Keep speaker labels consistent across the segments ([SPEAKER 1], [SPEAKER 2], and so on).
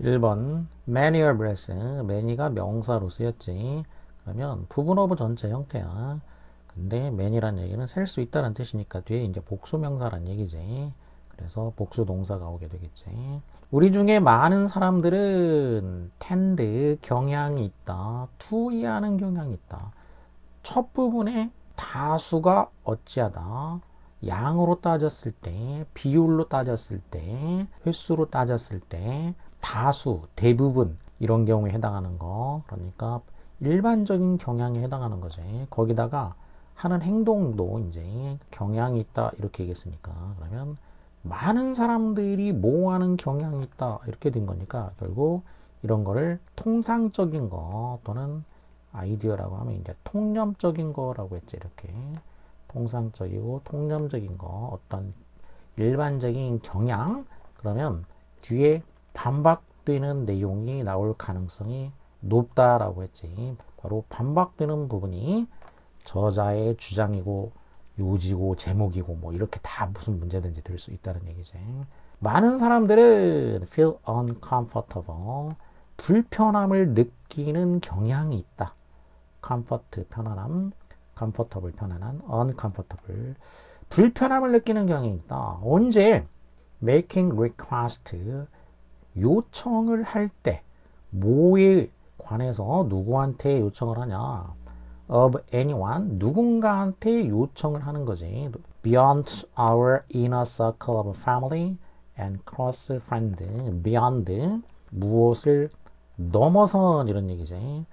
[SPEAKER 1] 1번 many or less. many가 명사로 쓰였지. 그러면 부분 오브 전체 형태야. 근데 many란 얘기는 셀 수 있다는 뜻이니까 뒤에 이제 복수 명사란 얘기지. 그래서 복수 동사가 오게 되겠지. 우리 중에 많은 사람들은 tend 경향이 있다. to이 하는 경향이 있다. 첫 부분에 다수가 어찌하다. 양으로 따졌을 때, 비율로 따졌을 때, 횟수로 따졌을 때, 다수, 대부분 이런 경우에 해당하는 거. 그러니까 일반적인 경향에 해당하는 거지. 거기다가 하는 행동도 이제 경향이 있다 이렇게 얘기했으니까 그러면 많은 사람들이 뭐 하는 경향이 있다 이렇게 된 거니까 결국 이런 거를 통상적인 거 또는 아이디어라고 하면 이제 통념적인 거라고 했지. 이렇게 통상적이고 통념적인 거 어떤 일반적인 경향 그러면 뒤에 반박되는 내용이 나올 가능성이 높다라고 했지. 바로 반박되는 부분이 저자의 주장이고 요지고 제목이고 뭐 이렇게 다 무슨 문제든지 될 수 있다는 얘기지. 많은 사람들은 feel uncomfortable 불편함을 느끼는 경향이 있다. comfort 편안함, comfortable 편안한, uncomfortable 불편함을 느끼는 경향이 있다. 언제? making request 요청을 할 때 뭐에 관해서 누구한테 요청을 하냐? of anyone 누군가한테 요청을 하는 거지. beyond our inner circle of family and close friend beyond 무엇을 넘어선 이런 얘기지.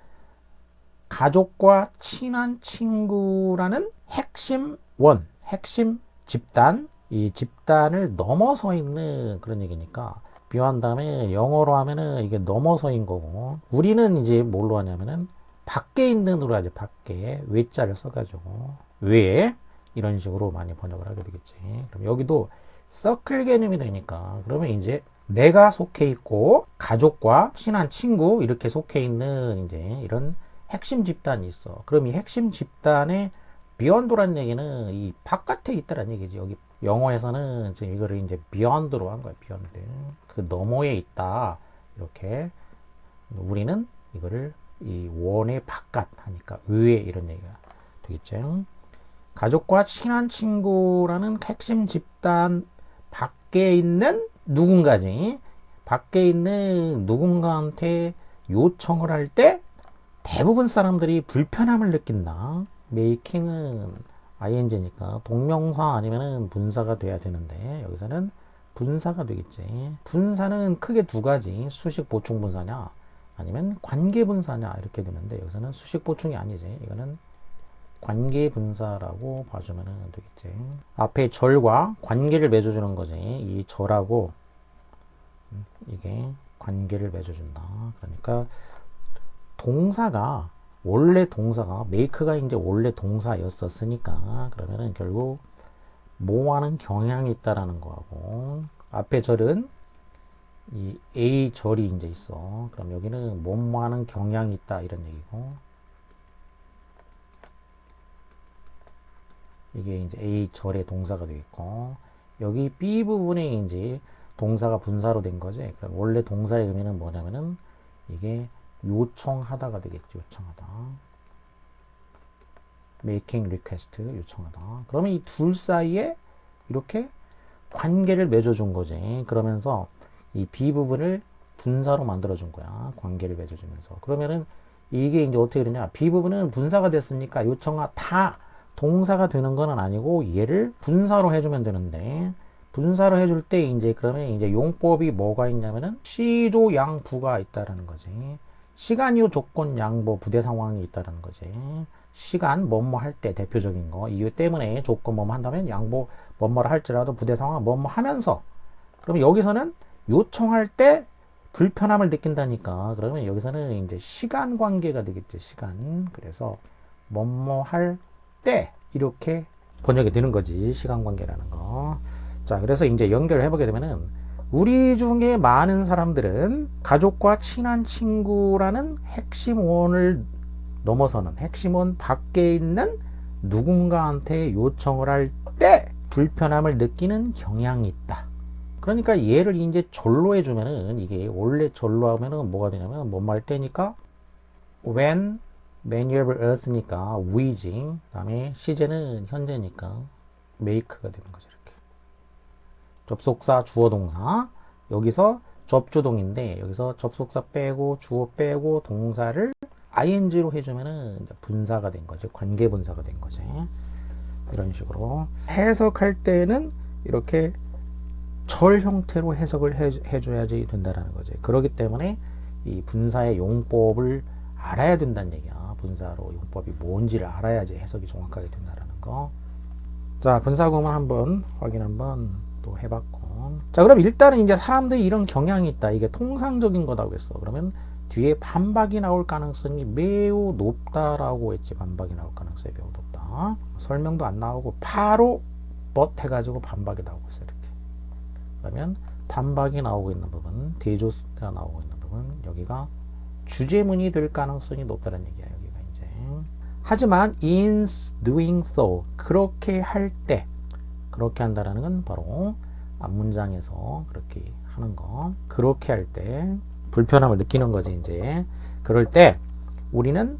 [SPEAKER 1] 가족과 친한 친구라는 핵심 원, 핵심 집단, 이 집단을 넘어서 있는 그런 얘기니까 비유한 다음에 영어로 하면은 이게 넘어서인 거고 우리는 이제 뭘로 하냐면은 밖에 있는으로 하지. 밖에 외자를 써가지고 외에 이런 식으로 많이 번역을 하게 되겠지. 그럼 여기도 서클 개념이 되니까 그러면 이제 내가 속해 있고 가족과 친한 친구 이렇게 속해 있는 이제 이런 핵심 집단이 있어. 그럼 이 핵심 집단의 beyond란 얘기는 이 바깥에 있다는 얘기지. 여기 영어에서는 지금 이거를 이제 beyond로 한 거야. beyond. 그 너머에 있다. 이렇게 우리는 이거를 이 원의 바깥 하니까 의외 이런 얘기가 되겠죠. 가족과 친한 친구라는 핵심 집단 밖에 있는 누군가지. 밖에 있는 누군가한테 요청을 할 때 대부분 사람들이 불편함을 느낀다. making은 ing니까 동명사 아니면은 분사가 돼야 되는데 여기서는 분사가 되겠지. 분사는 크게 두 가지. 수식 보충 분사냐 아니면 관계 분사냐 이렇게 되는데 여기서는 수식 보충이 아니지. 이거는 관계 분사라고 봐주면 되겠지. 앞에 절과 관계를 맺어주는 거지. 이 절하고 이게 관계를 맺어준다. 그러니까 동사가 원래 동사가 make가 이제 원래 동사였었으니까 그러면은 결국 뭐 하는 경향이 있다라는 거하고 앞에 절은 이 A 절이 이제 있어. 그럼 여기는 뭐뭐 하는 경향이 있다 이런 얘기고 이게 이제 A 절의 동사가 되겠고 여기 B 부분에 이제 동사가 분사로 된 거지. 그럼 원래 동사의 의미는 뭐냐면은 이게 요청하다가 되겠죠. 요청하다. making request 요청하다. 그러면 이 둘 사이에 이렇게 관계를 맺어준 거지. 그러면서 이 B 부분을 분사로 만들어준 거야. 관계를 맺어주면서. 그러면은 이게 이제 어떻게 되냐. B 부분은 분사가 됐으니까 요청하다 동사가 되는 건 아니고 얘를 분사로 해주면 되는데 분사로 해줄 때 이제 그러면 이제 용법이 뭐가 있냐면은 시조 양부가 있다라는 거지. 시간이요 조건 양보 부대 상황이 있다는 거지. 시간 뭐뭐 할 때 대표적인 거 이유 때문에 조건 뭐뭐 한다면 양보 뭐뭐를 할지라도 부대 상황 뭐뭐 하면서 그러면 여기서는 요청할 때 불편함을 느낀다니까 그러면 여기서는 이제 시간 관계가 되겠지. 시간 그래서 뭐뭐 할 때 이렇게 번역이 되는 거지. 시간 관계라는 거. 자 그래서 이제 연결을 해보게 되면은 우리 중에 많은 사람들은 가족과 친한 친구라는 핵심 원을 넘어서는 핵심 원 밖에 있는 누군가한테 요청을 할 때 불편함을 느끼는 경향이 있다. 그러니까 얘를 이제 절로 해주면은 이게 원래 절로 하면은 뭐가 되냐면 뭐뭐 할 때니까 when manual earth니까 we지. 그 다음에 시제는 현재니까 make가 되는 거죠. 이렇게. 접속사 주어 동사. 여기서 접주동인데 여기서 접속사 빼고 주어 빼고 동사를 ing로 해주면은 이제 분사가 된 거죠. 관계 분사가 된 거죠. 이런 식으로 해석할 때는 이렇게 절 형태로 해석을 해줘야지 된다라는 거죠. 그렇기 때문에 이 분사의 용법을 알아야 된다는 얘기야. 분사로 용법이 뭔지를 알아야지 해석이 정확하게 된다라는 거. 자, 분사구문 한번 확인 한번 또 해봤고. 자, 그럼 일단은 이제 사람들이 이런 경향이 있다. 이게 통상적인 거다고 했어. 그러면 뒤에 반박이 나올 가능성이 매우 높다라고 했지. 반박이 나올 가능성이 매우 높다. 설명도 안 나오고 바로 but 해가지고 반박이 나오고 있어. 이렇게. 그러면 반박이 나오고 있는 부분, 대조가 나오고 있는 부분, 여기가 주제문이 될 가능성이 높다는 얘기야. 여기가 이제. 하지만 in doing so, 그렇게 할 때, 그렇게 한다라는 건 바로 앞문장에서 그렇게 하는 거. 그렇게 할 때 불편함을 느끼는 거지 이제. 그럴 때 우리는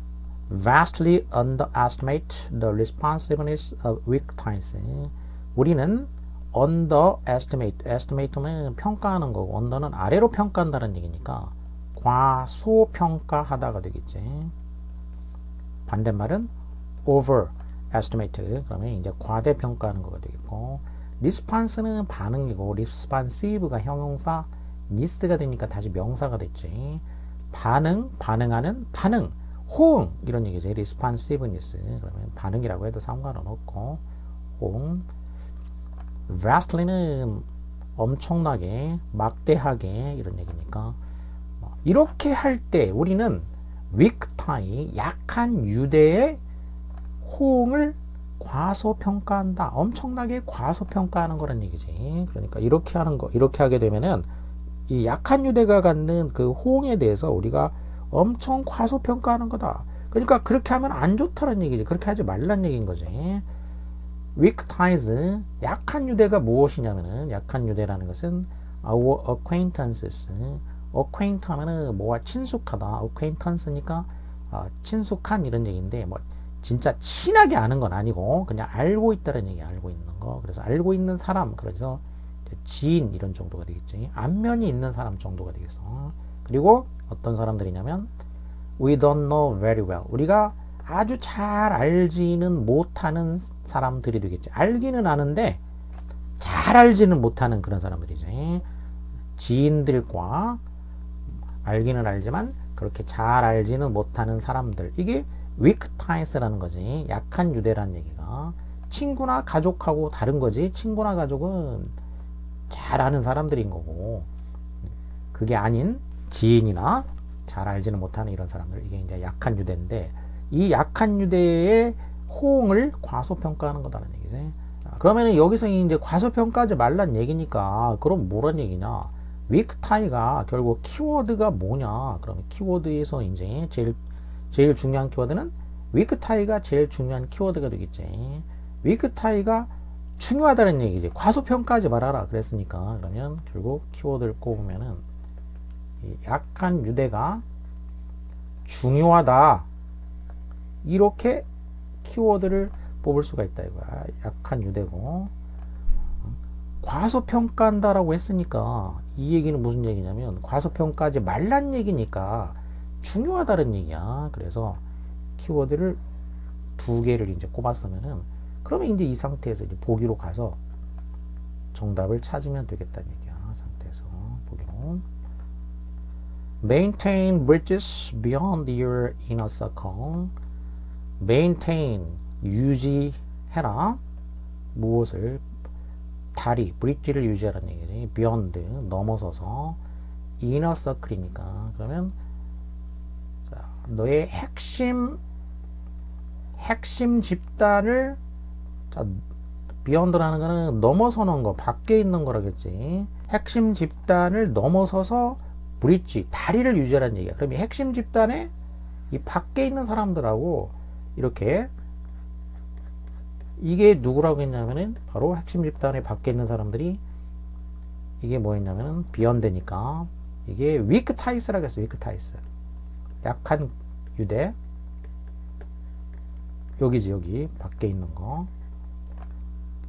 [SPEAKER 1] vastly underestimate the responsiveness of weak ties. 우리는 underestimate, estimate는 평가하는 거고 under는 아래로 평가한다는 얘기니까 과소평가하다가 되겠지. 반대말은 overestimate, 그러면 이제 과대평가하는 거가 되겠고, response는 반응이고 responsive가 형용사, needs가 되니까 다시 명사가 됐지. 반응, 반응하는, 반응, 호응 이런 얘기지. responsiveness, 그러면 반응이라고 해도 상관은 없고, 호응. vastly는 엄청나게, 막대하게 이런 얘기니까 이렇게 할 때 우리는 weak tie, 약한 유대의 호응을 과소평가한다. 엄청나게 과소평가하는 거란 얘기지. 그러니까 이렇게 하는 거, 이렇게 하게 되면은 이 약한 유대가 갖는 그 호응에 대해서 우리가 엄청 과소평가하는 거다. 그러니까 그렇게 하면 안 좋다는 얘기지. 그렇게 하지 말란 얘기인 거지. weak ties, 약한 유대가 무엇이냐면은, 약한 유대라는 것은 our acquaintances, acquaint 하면은 뭐가 친숙하다. acquaintance니까 친숙한 이런 얘기인데, 뭐 진짜 친하게 아는 건 아니고 그냥 알고 있다는 얘기, 알고 있는 거. 그래서 알고 있는 사람, 그래서 지인 이런 정도가 되겠지. 안면이 있는 사람 정도가 되겠어. 그리고 어떤 사람들이냐면 we don't know very well, 우리가 아주 잘 알지는 못하는 사람들이 되겠지. 알기는 아는데 잘 알지는 못하는 그런 사람들이지. 지인들과 알기는 알지만 그렇게 잘 알지는 못하는 사람들, 이게 weak ties라는 거지. 약한 유대라는 얘기가. 친구나 가족하고 다른 거지. 친구나 가족은 잘 아는 사람들인 거고, 그게 아닌 지인이나 잘 알지는 못하는 이런 사람들, 이게 이제 약한 유대인데, 이 약한 유대의 호응을 과소평가하는 거다는 얘기지. 그러면은 여기서 이제 과소평가하지 말란 얘기니까, 그럼 뭐란 얘기냐? weak tie가 결국 키워드가 뭐냐? 그러면 키워드에서 이제 제일 중요한 키워드는 weak tie가 제일 중요한 키워드가 되겠지. weak tie가 중요하다는 얘기지. 과소평가하지 말아라 그랬으니까. 그러면 결국 키워드를 꼽으면은 약한 유대가 중요하다, 이렇게 키워드를 뽑을 수가 있다 이거야. 약한 유대고. 과소평가한다라고 했으니까 이 얘기는 무슨 얘기냐면 과소평가하지 말란 얘기니까 중요하다는 얘기야. 그래서 키워드를 2개를 이제 꼽았으면은, 그러면 이제 이 상태에서 이제 보기로 가서 정답을 찾으면 되겠다는 얘기야. 상태에서 보기로. Maintain bridges beyond your inner circle. Maintain, 유지해라. 무엇을? 다리, 브릿지를 유지하라는 얘기지. beyond, 넘어서서. inner circle이니까. 그러면 자, 너의 핵심 집단을, 자, beyond라는 거는 넘어서는 거, 밖에 있는 거라겠지. 핵심 집단을 넘어서서 브릿지, 다리를 유지하라는 얘기야. 그럼 이 핵심 집단에 이 밖에 있는 사람들하고 이렇게, 이게 누구라고 했냐면은 바로 핵심 집단의 밖에 있는 사람들이 이게 뭐였냐면은 beyond니까 이게 weak ties라고 했어요. weak ties. 약한 유대. 여기지, 여기 밖에 있는 거.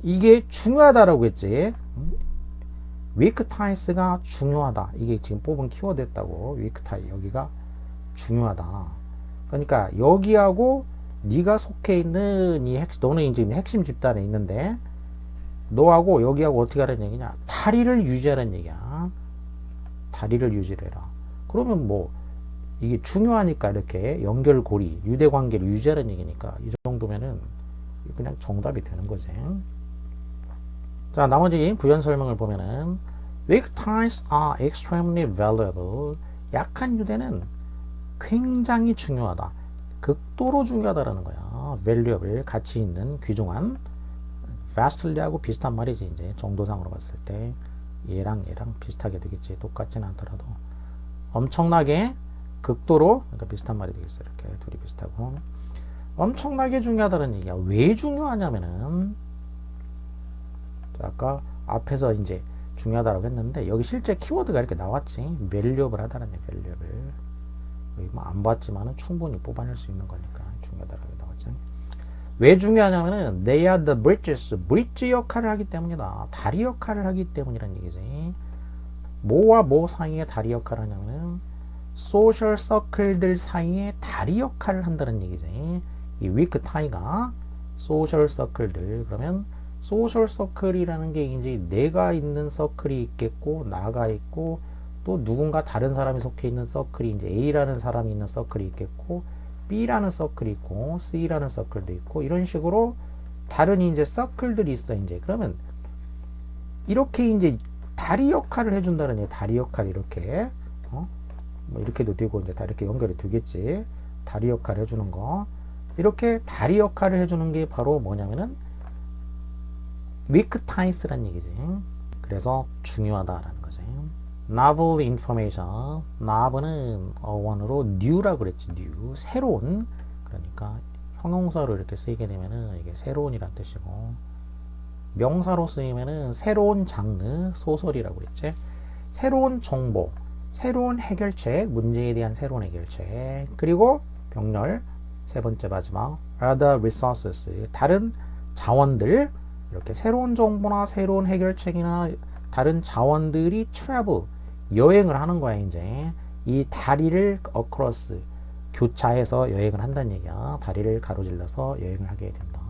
[SPEAKER 1] 이게 중요하다라고 했지. weak ties가 중요하다. 이게 지금 뽑은 키워드였다고. weak tie 여기가 중요하다. 그러니까 여기하고 네가 속해 있는 너는 지금 핵심 집단에 있는데 너하고 여기하고 어떻게 하라는 얘기냐? 다리를 유지하라는 얘기야. 다리를 유지해라. 그러면 뭐 이게 중요하니까 이렇게 연결고리, 유대관계를 유지하라는 얘기니까 이 정도면은 그냥 정답이 되는 거지. 자, 나머지 부연 설명을 보면은 weak ties are extremely valuable. 약한 유대는 굉장히 중요하다. 극도로 중요하다라는 거야. valuable, 가치 있는, 귀중한. vastly하고 비슷한 말이지. 이제 정도상으로 봤을 때 얘랑 비슷하게 되겠지. 똑같지는 않더라도 엄청나게 극도로 그러니까 비슷한 말이 되겠어. 이렇게 둘이 비슷하고 엄청나게 중요하다는 얘기야. 왜 중요하냐면은 아까 앞에서 이제 중요하다라고 했는데 여기 실제 키워드가 이렇게 나왔지. valuable 하다는 얘기. valuable. 여기 뭐 안 봤지만은 충분히 뽑아낼 수 있는 거니까 중요하다라고 나왔지. 왜 중요하냐면은 they are the bridges. 브릿지 역할을 하기 때문이다. 다리 역할을 하기 때문이라는 얘기지. 뭐와 뭐 사이에 다리 역할을 하냐면은 소셜 서클들 사이에 다리 역할을 한다는 얘기지. 이 weak tie가 소셜 서클들. 그러면 소셜 서클이라는 게 이제 내가 있는 서클이 있겠고 나가 있고 또 누군가 다른 사람이 속해 있는 서클이 이제 A라는 사람이 있는 서클이 있겠고 B라는 서클이 있고 C라는 서클도 있고 이런 식으로 다른 이제 서클들이 있어. 이제 그러면 이렇게 이제 다리 역할을 해준다는 얘기. 다리 역할 이렇게 뭐 이렇게도 되고 이제 다 이렇게 연결이 되겠지. 다리 역할을 해주는 거. 이렇게 다리 역할을 해주는 게 바로 뭐냐면은 weak ties란 얘기지. 그래서 중요하다라는 거지. novel information. novel은 어원으로 new라고 그랬지. new. 새로운. 그러니까 형용사로 이렇게 쓰이게 되면은 이게 새로운이란 뜻이고 명사로 쓰이면은 새로운 장르, 소설이라고 그랬지. 새로운 정보, 새로운 해결책, 문제에 대한 새로운 해결책. 그리고 병렬, 세 번째 마지막 other resources. 다른 자원들. 이렇게 새로운 정보나 새로운 해결책이나 다른 자원들이 travel, 여행을 하는 거야. 이제 이 다리를 across, 교차해서 여행을 한다는 얘기야. 다리를 가로질러서 여행을 하게 된다.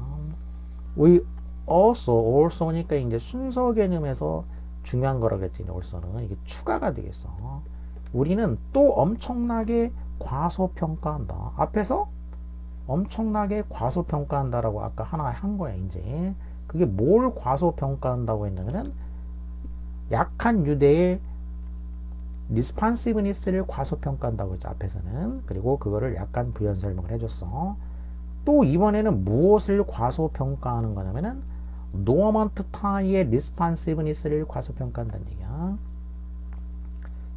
[SPEAKER 1] We also니까 이제 순서 개념에서 중요한 거라 그랬지. also는 이게 추가가 되겠어. 우리는 또 엄청나게 과소평가한다. 앞에서 엄청나게 과소평가한다라고 아까 하나 한 거야. 이제 그게 뭘 과소평가한다고 했냐면은 약한 유대의 responsiveness를 과소평가한다고 했죠. 앞에서는. 그리고 그거를 약간 부연 설명을 해줬어. 또 이번에는 무엇을 과소평가하는 거냐면은 dormant tie의 responsiveness를 과소평가한다는 얘기야.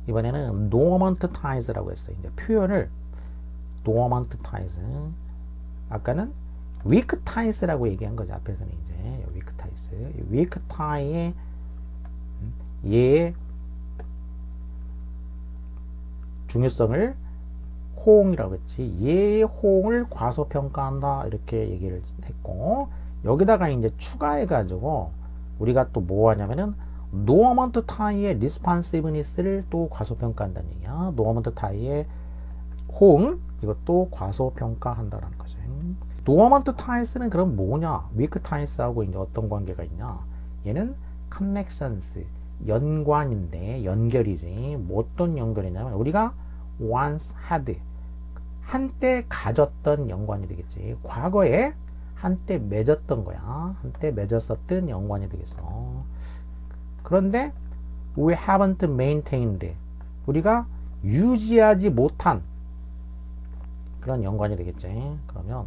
[SPEAKER 1] 이번에는 dormant ties라고 했어요. 이제 표현을 dormant ties. 아까는 weak ties라고 얘기한 거죠. 앞에서는 이제 weak ties. weak tie의 얘의 중요성을 호응이라고 했지. 얘의 호응을 과소평가한다. 이렇게 얘기를 했고 여기다가 이제 추가해 가지고 우리가 또 뭐 하냐면은 dormant tie의 responsiveness를 또 과소평가한다는 얘기야. dormant tie의 호응 이것도 과소평가한다라는 거죠. dormant ties는 그럼 뭐냐? weak ties하고 이제 어떤 관계가 있냐? 얘는 connections, 연관인데 연결이지. 뭐 어떤 연결이냐면 우리가 once had, 한때 가졌던 연관이 되겠지. 과거에 한때 맺었던 거야. 한때 맺었었던 연관이 되겠어. 그런데 we haven't maintained, 우리가 유지하지 못한 그런 연관이 되겠지. 그러면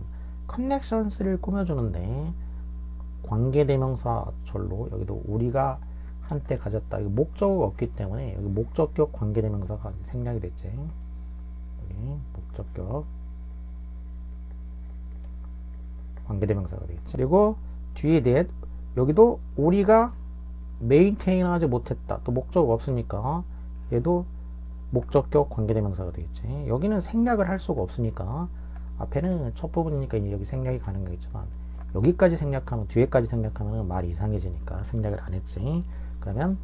[SPEAKER 1] connections를 꾸며주는데 관계대명사절로 여기도 우리가 한때 가졌다. 이거 목적어가 없기 때문에 여기 목적격 관계대명사가 생략이 됐지. 여기 목적격 관계대명사가 되겠지. 그리고 뒤에 대해 여기도 우리가 maintain 하지 못했다. 또 목적 없으니까 얘도 목적격 관계대명사가 되겠지. 여기는 생략을 할 수가 없으니까 앞에는 첫 부분이니까 이제 여기 생략이 가는 거겠지만 여기까지 생략하면 뒤에까지 생략하면 말이 이상해지니까 생략을 안 했지. 그러면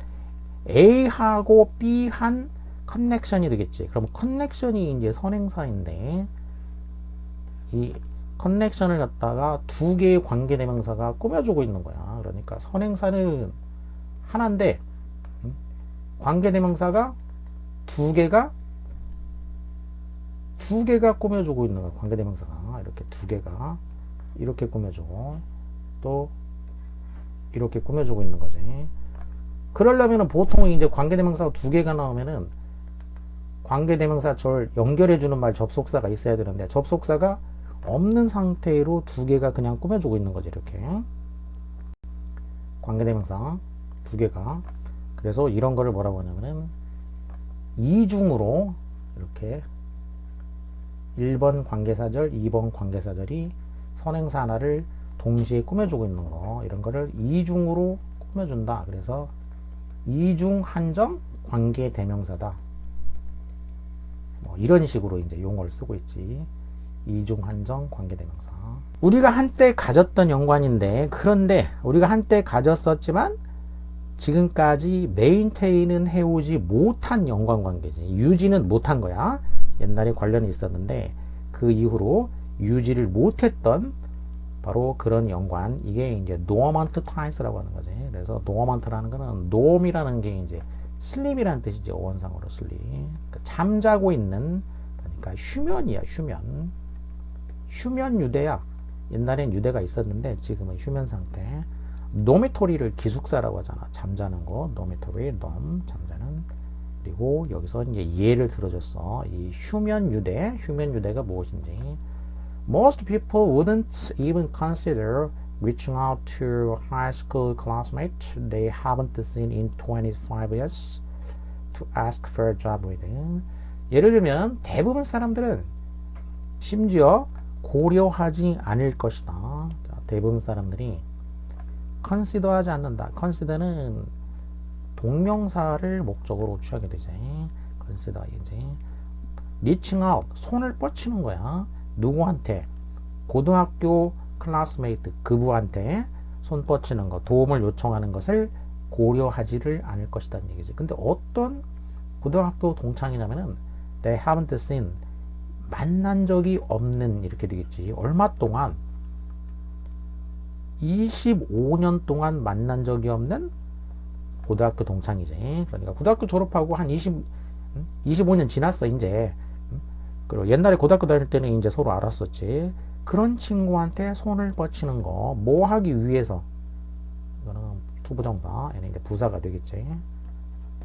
[SPEAKER 1] A하고 B한 커넥션이 되겠지. 그럼 커넥션이 이제 선행사인데 이 커넥션을 갖다가 두 개의 관계대명사가 꾸며주고 있는 거야. 그러니까 선행사는 하나인데 관계대명사가 두 개가 꾸며주고 있는 거야. 관계대명사가 이렇게 두 개가 이렇게 꾸며주고 또 이렇게 꾸며주고 있는 거지. 그러려면은 보통 이제 관계대명사가 두 개가 나오면은 관계대명사 절 연결해주는 말 접속사가 있어야 되는데 접속사가 없는 상태로 두 개가 그냥 꾸며주고 있는 거지. 이렇게 관계대명사 두 개가. 그래서 이런 거를 뭐라고 하냐면은 이중으로 이렇게 1번 관계사절 2번 관계사절이 선행사 하나를 동시에 꾸며주고 있는 거, 이런 거를 이중으로 꾸며준다. 그래서 이중 한정 관계대명사다. 뭐 이런 식으로 이제 용어를 쓰고 있지. 이중 한정 관계대명사. 우리가 한때 가졌던 연관인데, 그런데 우리가 한때 가졌었지만 지금까지 메인테인은 해오지 못한 연관관계지. 유지는 못한 거야. 옛날에 관련이 있었는데 그 이후로 유지를 못했던 바로 그런 연관, 이게 이제 dormant times라고 하는 거지. 그래서 dormant라는 거는 norm이라는 게 이제 슬립이라는 뜻이죠. 원상으로 슬립. 그러니까 잠자고 있는, 그러니까 휴면이야. 휴면 유대야. 옛날엔 유대가 있었는데 지금은 휴면 상태. dormitory를 기숙사라고 하잖아. 잠자는 거. dormitory, 잠자는. 그리고 여기서 이제 예를 들어줬어. 이 휴면 유대가 무엇인지. Most people wouldn't even consider reaching out to high school classmates they haven't seen in 25 years to ask for a job with. 예를 들면 대부분 사람들은 심지어 고려하지 않을 것이다. 자, 대부분 사람들이 consider 하지 않는다. consider는 동명사를 목적으로 취하게 되지. consider 이제 reaching out, 손을 뻗치는 거야. 누구한테? 고등학교 클래스메이트, 그부한테 손 뻗치는 거, 도움을 요청하는 것을 고려하지를 않을 것이라는 얘기지. 근데 어떤 고등학교 동창이냐면은 they haven't seen, 만난 적이 없는, 이렇게 되겠지. 얼마 동안? 25년 동안 만난 적이 없는 고등학교 동창이지. 그러니까 고등학교 졸업하고 한 25년 지났어 이제. 그리고 옛날에 고등학교 다닐 때는 이제 서로 알았었지. 그런 친구한테 손을 뻗치는 거, 뭐 하기 위해서? 이거는 투부정사, 얘는 이제 부사가 되겠지.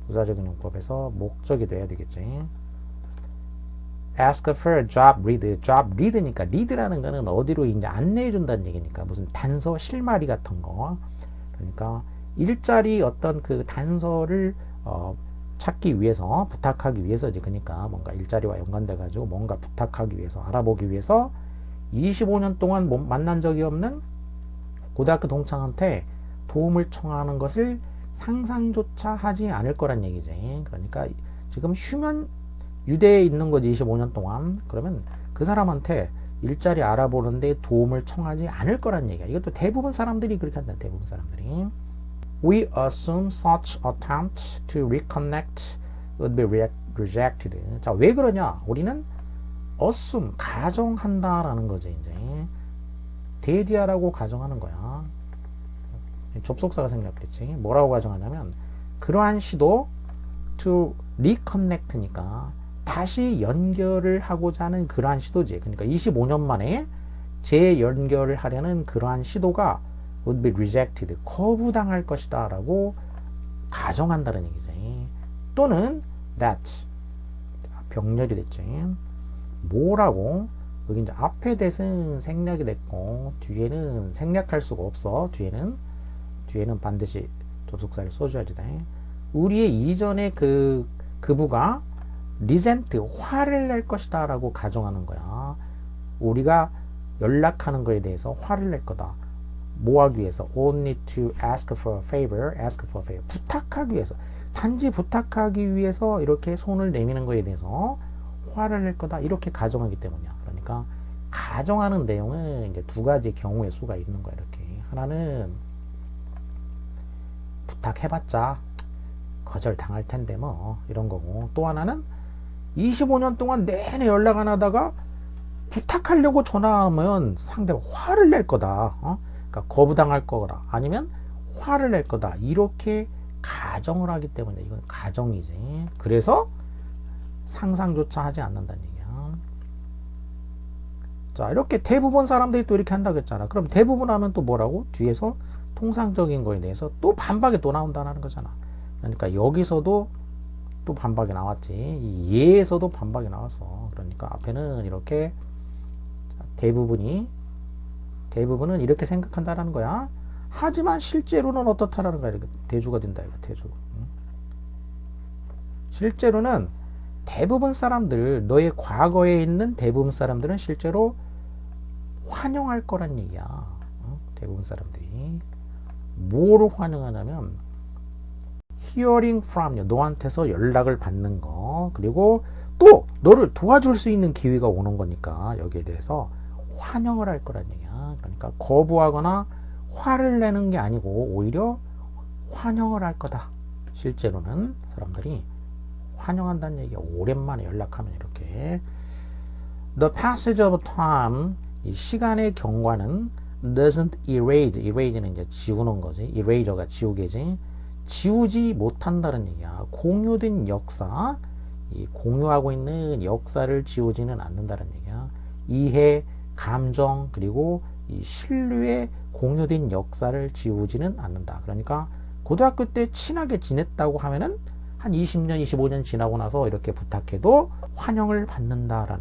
[SPEAKER 1] 부사적인 용법에서 목적이 돼야 되겠지. Ask for a job read. job read니까 read라는 거는 어디로 이제 안내해 준다는 얘기니까 무슨 단서, 실마리 같은 거. 그러니까 일자리 어떤 그 단서를 찾기 위해서, 부탁하기 위해서지. 그러니까 뭔가 일자리와 연관돼 가지고 뭔가 부탁하기 위해서, 알아보기 위해서 25년 동안 만난 적이 없는 고등학교 동창한테 도움을 청하는 것을 상상조차 하지 않을 거란 얘기지. 그러니까 지금 휴면 유대에 있는 거지. 25년 동안. 그러면 그 사람한테 일자리 알아보는데 도움을 청하지 않을 거란 얘기야. 이것도 대부분 사람들이 그렇게 한다. 대부분 사람들이. We assume such attempt to reconnect would be rejected. 자, 왜 그러냐? 우리는 assume, 가정한다라는 거지. 이제 대디하라고 가정하는 거야. 접속사가 생략됐지. 뭐라고 가정하냐면 그러한 시도 to reconnect니까 다시 연결을 하고자 하는 그러한 시도지. 그러니까 25년 만에 재연결을 하려는 그러한 시도가 would be rejected, 거부당할 것이다 라고 가정한다는 얘기지. 또는 that, 병렬이 됐지. 뭐라고? 여기 이제 앞에 대신 생략이 됐고 뒤에는 생략할 수가 없어. 뒤에는 반드시 접속사를 써줘야지 돼. 우리의 이전에 그부가 resent, 화를 낼 것이다 라고 가정하는 거야. 우리가 연락하는 거에 대해서 화를 낼 거다. 뭐 하기 위해서? only to ask for a favor, ask for a favor. 부탁하기 위해서. 단지 부탁하기 위해서 이렇게 손을 내미는 거에 대해서 화를 낼 거다. 이렇게 가정하기 때문이야. 그러니까 가정하는 내용은 이제 두 가지 경우의 수가 있는 거야. 이렇게. 하나는 부탁해봤자 거절당할 텐데 뭐 이런 거고, 또 하나는 25년 동안 내내 연락 안 하다가 부탁하려고 전화하면 상대가 화를 낼 거다. 그러니까 거부당할 거다. 아니면 화를 낼 거다. 이렇게 가정을 하기 때문에 이건 가정이지. 그래서 상상조차 하지 않는다는 얘기야. 자, 이렇게 대부분 사람들이 또 이렇게 한다고 했잖아. 그럼 대부분 하면 또 뭐라고? 뒤에서 통상적인 거에 대해서 또 반박이 또 나온다는 거잖아. 그러니까 여기서도 또 반박이 나왔지. 이 예에서도 반박이 나왔어. 그러니까 앞에는 이렇게 대부분은 이렇게 생각한다라는 거야. 하지만 실제로는 어떻다라는 거야. 이렇게 대조가 된다. 이거 대조. 실제로는 대부분 사람들, 너의 과거에 있는 대부분 사람들은 실제로 환영할 거란 얘기야. 대부분 사람들이 뭐를 환영하냐면 hearing from you, 너한테서 연락을 받는 거, 그리고 또 너를 도와줄 수 있는 기회가 오는 거니까 여기에 대해서 환영을 할 거란 얘기야. 그러니까 거부하거나 화를 내는 게 아니고 오히려 환영을 할 거다. 실제로는 사람들이 환영한다는 얘기야. 오랜만에 연락하면 이렇게. The passage of time, 이 시간의 경과는 doesn't erase, erase는 이제 지우는 거지. eraser가 지우개지. 지우지 못한다는 얘기야. 공유된 역사, 이 공유하고 있는 역사를 지우지는 않는다는 얘기야. 이해, 감정, 그리고 이 신뢰의 공유된 역사를 지우지는 않는다. 그러니까 고등학교 때 친하게 지냈다고 하면은 한 20년, 25년 지나고 나서 이렇게 부탁해도 환영을 받는다라는